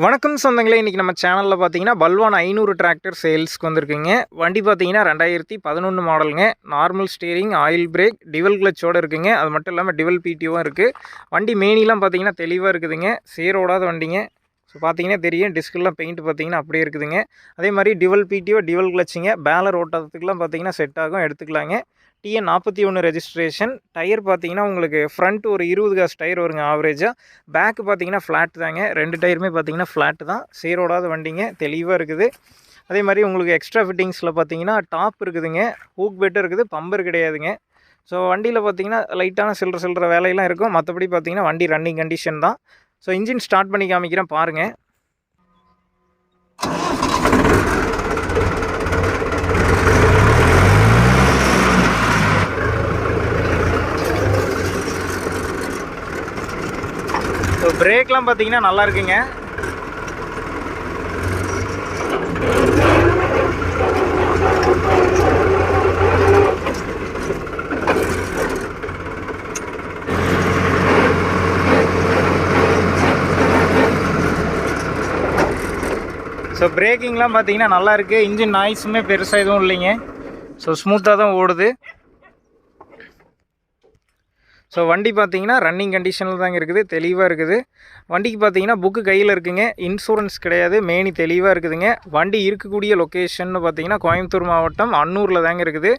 வணக்கம் சொந்தங்களே, இன்றைக்கி நம்ம சேனலில் பார்த்தீங்கன்னா பல்வான் 500 டிராக்டர் சேல்ஸ்க்கு வந்திருக்குங்க. வண்டி பார்த்தீங்கன்னா 2011 மாடலுங்க. நார்மல் ஸ்டீரிங், ஆயில் பிரேக், டிவல் கிளச்சோடு இருக்குங்க. அது மட்டும் இல்லாமல் டிவல் பிடிஓவும் இருக்குது. வண்டி மேனிலாம் பார்த்தீங்கன்னா தெளிவாக இருக்குதுங்க. சேரோடாத வண்டிங்க. ஸோ பார்த்தீங்கன்னா தெரியும், டிஸ்கெல்லாம் பெயிண்ட் பார்த்தீங்கன்னா அப்படியே இருக்குதுங்க. அதே மாதிரி டிவல் பிடிஓ, டிவல் கிளச்சிங்க. பேலர் ஓட்டத்துக்குலாம் பார்த்தீங்கன்னா செட் ஆகும், எடுத்துக்கலாங்க. TN 41 registration. டயர் பார்த்தீங்கன்னா உங்களுக்கு ஃப்ரண்ட் ஒரு 20 காசு டயர் வருங்க ஆவரேஜாக. பேக்கு பார்த்தீங்கன்னா ஃப்ளாட் தாங்க. 2 டயருமே பார்த்தீங்கன்னா ஃப்ளாட்டு தான். சேரோடாத வண்டிங்க, தெளிவாக இருக்குது. அதே மாதிரி உங்களுக்கு எக்ஸ்ட்ரா ஃபிட்டிங்ஸில் பார்த்தீங்கன்னா டாப் இருக்குதுங்க, ஹூக் பெட்டும் இருக்குது, பம்பர் கிடையாதுங்க. ஸோ வண்டியில் பார்த்தீங்கன்னா லைட்டான சில்லற வேலையெல்லாம் இருக்கும். மற்றபடி பார்த்தீங்கன்னா வண்டி ரன்னிங் கண்டிஷன் தான். ஸோ இன்ஜின் ஸ்டார்ட் பண்ணி காமிக்கிறேன் பாருங்கள். ஸோ பிரேக்லாம் பார்த்தீங்கன்னா நல்லா இருக்குங்க. ஸோ பிரேக்கிங்லாம் பார்த்தீங்கன்னா நல்லா இருக்குது. இன்ஜின் நாய்ஸுமே பெருசாக எதுவும் இல்லைங்க. ஸோ ஸ்மூத்தாக தான் ஓடுது. ஸோ வண்டி பார்த்தீங்கன்னா ரன்னிங் கண்டிஷனில் தாங்க இருக்குது, தெளிவாக இருக்குது. வண்டிக்கு பார்த்தீங்கன்னா புக்கு கையில் இருக்குங்க. இன்சூரன்ஸ் கிடையாது, மேனி தெளிவாக இருக்குதுங்க. வண்டி இருக்கக்கூடிய லொக்கேஷன் பார்த்தீங்கன்னா கோயம்புத்தூர் மாவட்டம் அன்னூரில் தாங்க இருக்குது.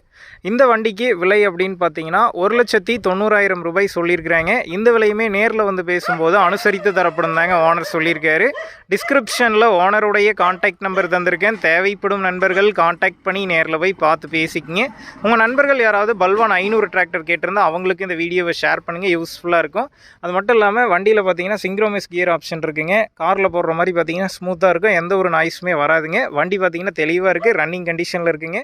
இந்த வண்டிக்கு விலை அப்படின்னு பார்த்தீங்கன்னா 1,90,000 ரூபாய் சொல்லியிருக்கிறாங்க. இந்த விலையுமே நேரில் வந்து பேசும்போது அனுசரித்து தரப்படும் தாங்க ஓனர் சொல்லியிருக்காரு. டிஸ்கிரிப்ஷனில் ஓனருடைய கான்டாக்ட் நம்பர் தந்திருக்கேன். தேவைப்படும் நண்பர்கள் கான்டாக்ட் பண்ணி நேரில் போய் பார்த்து பேசிக்கிங்க. உங்கள் நண்பர்கள் யாராவது பல்வான் 500 டிராக்டர் கேட்டிருந்தால் அவங்களுக்கு இந்த வீடியோவை ஷேர் பண்ணுங்கள், யூஸ்ஃபுல்லாக இருக்கும். அது மட்டும் இல்லாமல் வண்டியில் பார்த்தீங்கன்னா சிங்க்ரோமைஸ் கியர் ஆப்ஷன் இருக்குங்க. காரில் போடுற மாதிரி பார்த்தீங்கன்னா ஸ்மூத்தாக இருக்கும், எந்த ஒரு நாய்ஸுமே வராதுங்க. வண்டி பார்த்தீங்கன்னா தெளிவாக இருக்குது, ரன்னிங் கண்டிஷனில் இருக்குங்க.